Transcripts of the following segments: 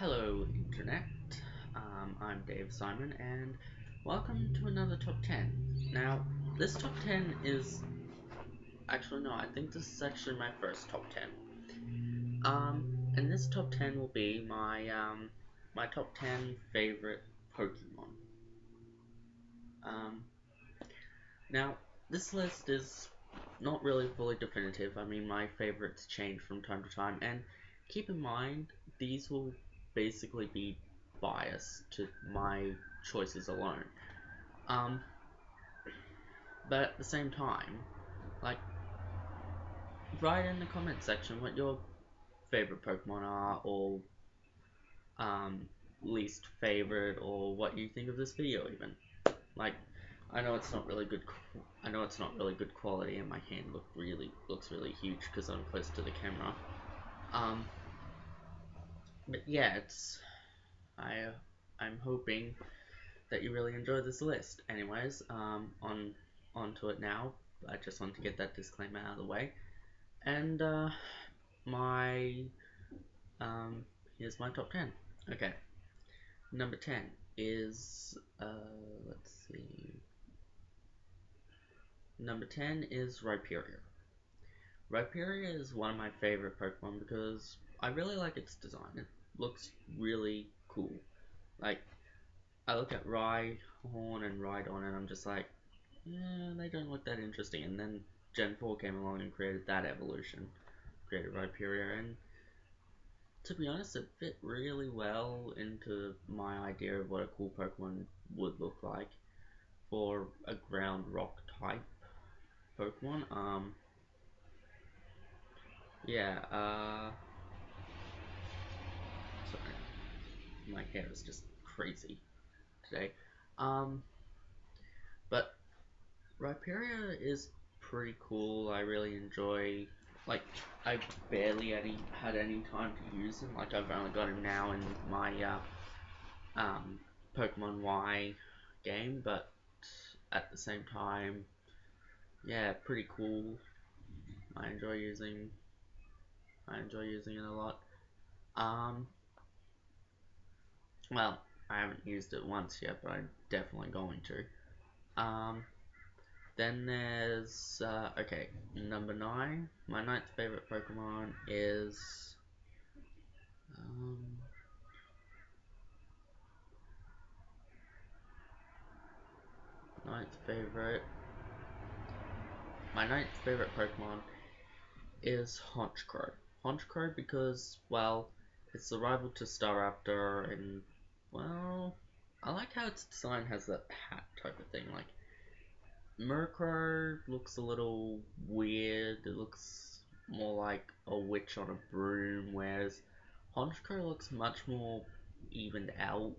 Hello, Internet. I'm Dave Simon, and welcome to another top 10. Now, this top 10 is actually, no, I think this is actually my first top 10. And this top 10 will be my top 10 favorite Pokemon. Um, Now, this list is not really fully definitive. I mean, my favorites change from time to time, and keep in mind, these will basically be biased to my choices alone. Um, but at the same time, like, write in the comment section what your favorite Pokemon are, or um, least favorite, or what you think of this video even. Like, I know it's not really good. I know it's not really good quality, and my hand looks really huge because I'm close to the camera. Um, but yeah, I I'm hoping that you really enjoy this list. Anyways, on to it now. I just want to get that disclaimer out of the way. And my here's my top 10. Okay, number 10 is let's see. Number 10 is Rhyperior. Rhyperior is one of my favorite Pokemon because I really like its design. It looks really cool. Like, I look at Rhyhorn and Rhydon and I'm just like, they don't look that interesting. And then Gen 4 came along and created that evolution, created Rhyperior, and to be honest, it fit really well into my idea of what a cool Pokemon would look like for a ground rock type Pokemon. Yeah, sorry. My hair is just crazy today. Um, but Rhyperior is pretty cool. I really enjoy. Like, I barely had any time to use him. Like, I've only got him now in my Pokemon Y game, but at the same time, yeah, pretty cool. I enjoy using. I enjoy using it a lot. Um, well, I haven't used it once yet, but I'm definitely going to. Then there's, okay, number 9. My ninth favorite Pokemon is, um, ninth favorite, my ninth favorite Pokemon is Honchkrow. Honchkrow because, well, it's the rival to Staraptor, and, well, I like how its design has that hat type of thing. Like, Murkrow looks a little weird. It looks more like a witch on a broom, whereas Honchkrow looks much more evened out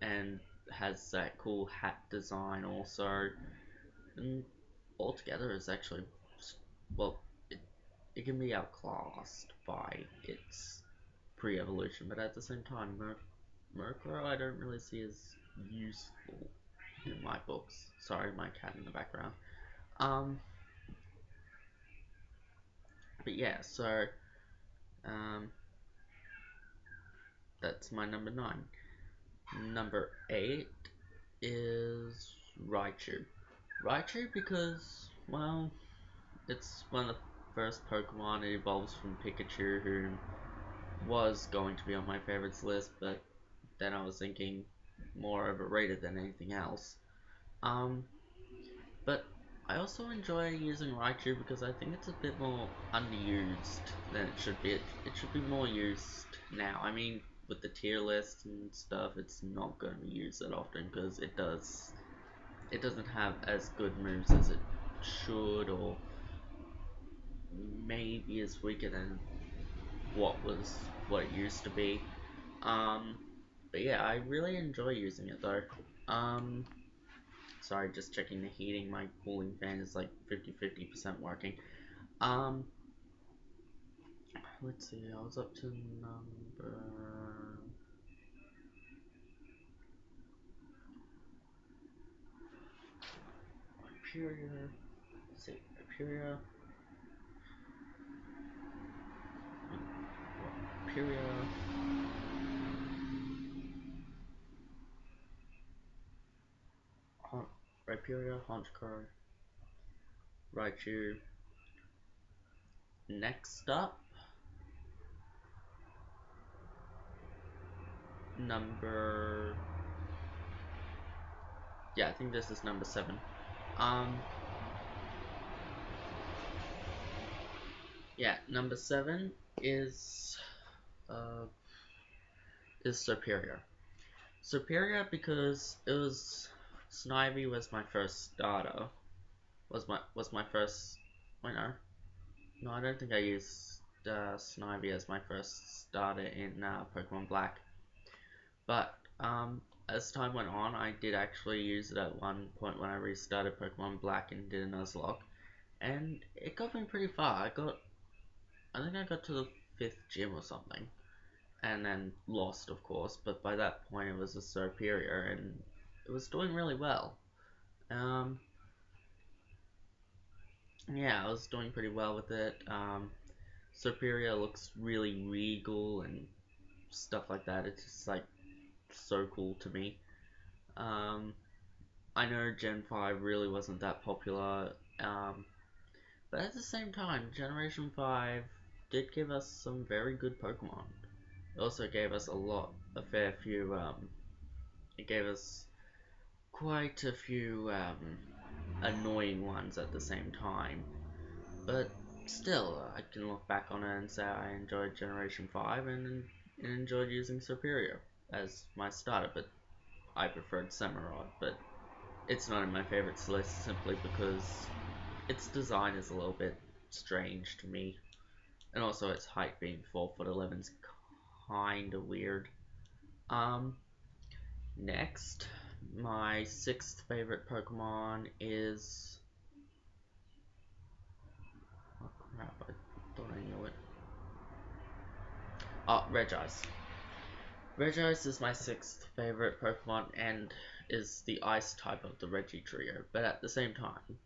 and has that cool hat design also. And altogether is actually, well, it can be outclassed by its pre-evolution, but at the same time, Murkrow I don't really see as useful in my books. Sorry, my cat in the background. Um, but yeah, so um, that's my number 9. Number 8 is Raichu. Raichu because, well, it's one of the first Pokemon. It evolves from Pikachu, who was going to be on my favorites list, but then I was thinking more overrated than anything else. Um, but I also enjoy using Raichu because I think it's a bit more underused than it should be. It should be more used now. I mean, with the tier list and stuff, it's not going to be used that often because it doesn't have as good moves as it should, or maybe is weaker than what it used to be. Um, but yeah, I really enjoy using it though. Um, Sorry, just checking the heating. My cooling fan is like 50% working. Um, let's see. I was up to number. Hyperior. Let's see. Hyperior. Hyperior. Serperior, Honchkrow, Raichu. Next up, number... Yeah, I think this is number 7. Yeah, number 7 uh, is Serperior. Serperior because it was... Snivy was my first starter. Was my first... Wait, no, I don't think I used Snivy as my first starter in Pokemon Black. But as time went on, I did actually use it at one point when I restarted Pokemon Black and did a Nuzlocke, and it got me pretty far. I think I got to the 5th gym or something, and then lost, of course. But by that point, it was a Serperior, and it was doing really well. Yeah, I was doing pretty well with it. Serperior looks really regal and stuff like that. It's just like so cool to me. I know Gen 5 really wasn't that popular, but at the same time, Generation 5 did give us some very good Pokemon. It also gave us a fair few, it gave us quite a few annoying ones at the same time. But still, I can look back on it and say I enjoyed Generation 5 and enjoyed using Serperior as my starter, but I preferred Samurott, but it's not in my favorites list simply because its design is a little bit strange to me. And also its height being 4'11" is kinda weird. Next, my 6th favorite Pokemon is... Oh crap, I thought I knew it. Oh, Regice. Regice is my 6th favorite Pokemon and is the ice type of the Regi trio, but at the same time,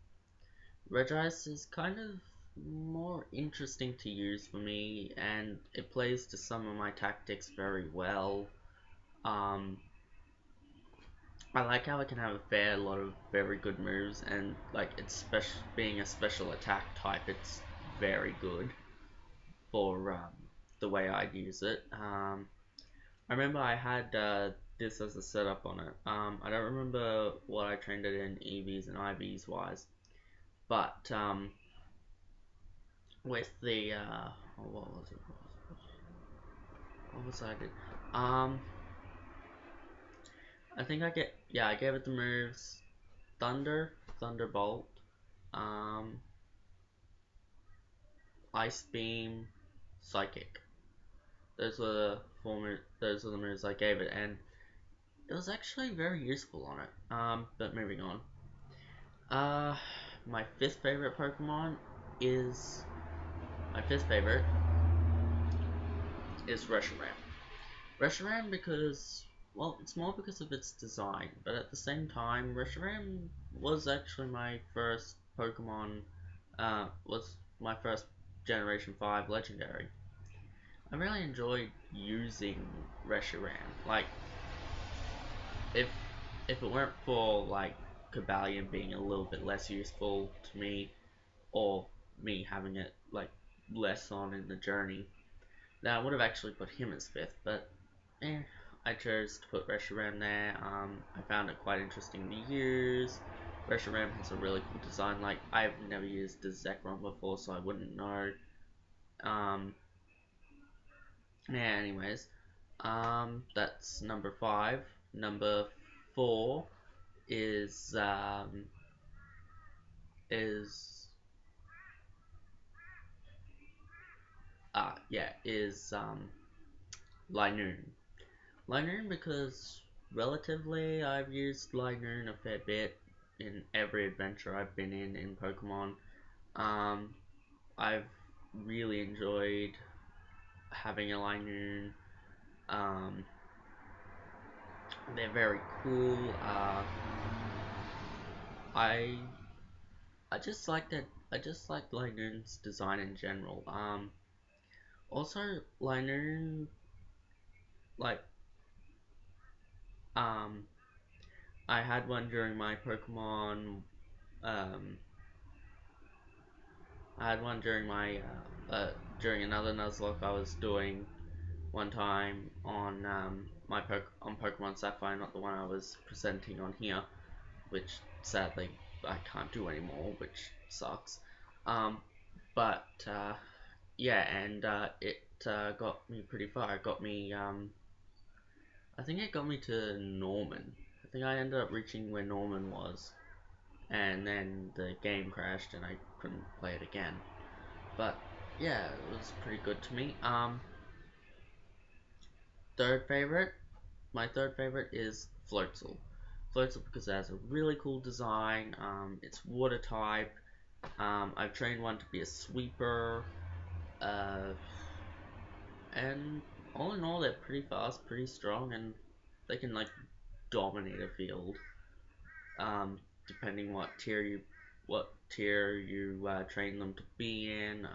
Regice is kind of more interesting to use for me, and it plays to some of my tactics very well. I like how it can have a fair lot of very good moves, and like it's being a special attack type, it's very good for the way I'd use it. I remember I had this as a setup on it. I don't remember what I trained it in EVs and IVs wise, but with the what was it? What was I did? I think I gave it the moves Thunder, Thunderbolt, um, Ice Beam, Psychic. Those were the moves I gave it, and it was actually very useful on it. But moving on. My fifth favorite Pokemon is my fifth favorite is Reshiram. Reshiram because, well, it's more because of its design, but at the same time, Reshiram was actually my first Pokemon, was my first Generation 5 Legendary. I really enjoyed using Reshiram. Like, if if it weren't for, like, Cobalion being a little bit less useful to me, or me having it, like, less on in the journey, then I would have actually put him as 5th, but I chose to put Reshiram there. I found it quite interesting to use. Reshiram has a really cool design. Like, I've never used a Zekrom before, so I wouldn't know. Yeah, anyways. That's number 5. Number 4 is, is, Linoon. Linoon because relatively I've used Linoon a fair bit in every adventure I've been in Pokemon. I've really enjoyed having a Linoon. They're very cool. I I just like that. I just like Linoon's design in general. Also Linoon, like um I had one during my Pokemon. Um, I had one during my during another Nuzlocke I was doing one time on on Pokemon Sapphire, not the one I was presenting on here, which sadly I can't do anymore, which sucks. Um, but yeah, and it got me pretty far. It got me, I think it got me to Norman. I think I ended up reaching where Norman was, and then the game crashed and I couldn't play it again. But yeah, it was pretty good to me. Third favorite, my third favorite is Floatzel. Floatzel because it has a really cool design. It's water type. I've trained one to be a sweeper. Uh, and all in all, they're pretty fast, pretty strong, and they can like dominate a field. Depending what tier you train them to be in.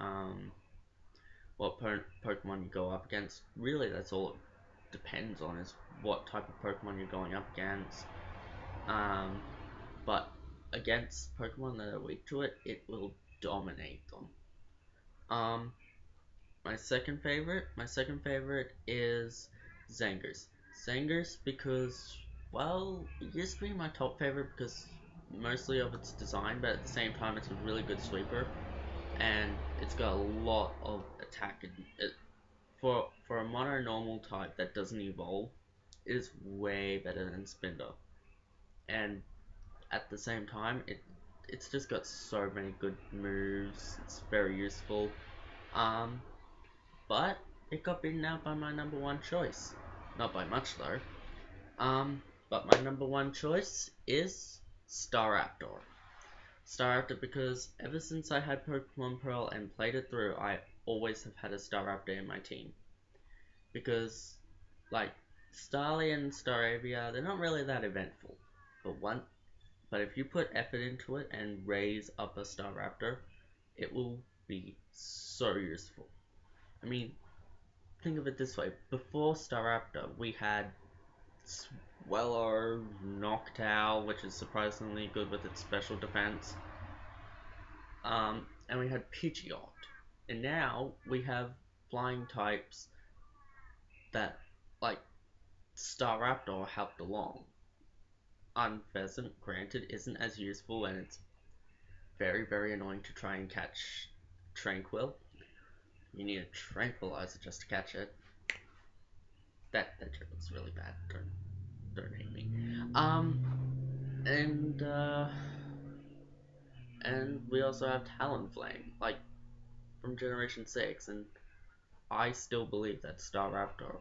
What Pokemon you go up against. Really, that's all it depends on is what type of Pokemon you're going up against. Um, but against Pokemon that are weak to it, it will dominate them. Um, my second favorite is Zangers. Zangers because, well, it used to be my top favorite because mostly of its design, but at the same time it's a really good sweeper, and it's got a lot of attack in it. For a mono normal type that doesn't evolve, it is way better than Spinder. And at the same time, it's just got so many good moves. It's very useful. Um, but it got beaten out by my number one choice. Not by much though. But my number one choice is Staraptor. Staraptor because ever since I had Pokemon Pearl and played it through, I always have had a Staraptor in my team. Because, like, Starly and Staravia, they're not really that eventful. But if you put effort into it and raise up a Staraptor, it will be so useful. I mean, think of it this way. Before Staraptor, we had Swellow, Noctowl, which is surprisingly good with its special defense. And we had Pidgeot. And now we have flying types that, like, Staraptor helped along. Unpheasant, granted, isn't as useful and it's very, very annoying to try and catch Tranquil. You need a tranquilizer just to catch it. That joke was really bad. Don't hate me. And and we also have Talonflame, like from Generation 6, and I still believe that Staraptor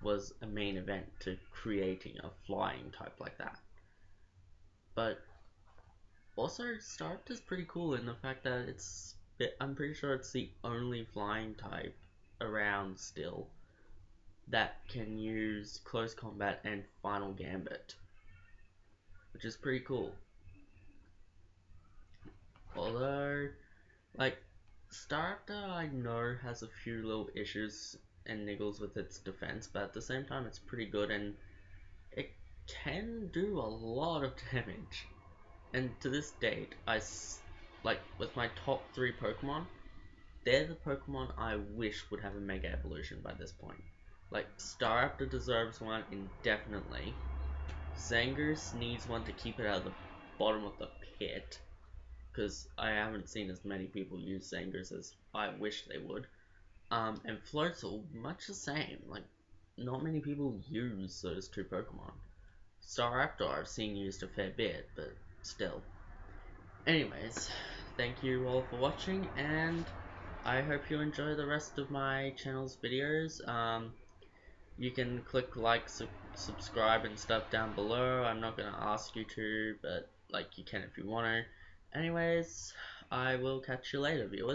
was a main event to creating a flying type like that. But also, Staraptor's pretty cool in the fact that I'm pretty sure it's the only flying type around still that can use Close Combat and Final Gambit, which is pretty cool. Although, like, Staraptor I know has a few little issues and niggles with its defense, but at the same time it's pretty good and it can do a lot of damage. And to this date, like, with my top 3 Pokemon, they're the Pokemon I wish would have a Mega Evolution by this point. Like, Staraptor deserves one indefinitely. Zangers needs one to keep it out of the bottom of the pit, because I haven't seen as many people use Zangers as I wish they would. And Floatzel, much the same. Like, not many people use those two Pokemon. Staraptor I've seen used a fair bit, but still. Anyways, thank you all for watching, and I hope you enjoy the rest of my channel's videos. You can click like, subscribe and stuff down below. I'm not gonna ask you to, but like you can if you want to. Anyways, I will catch you later, viewers.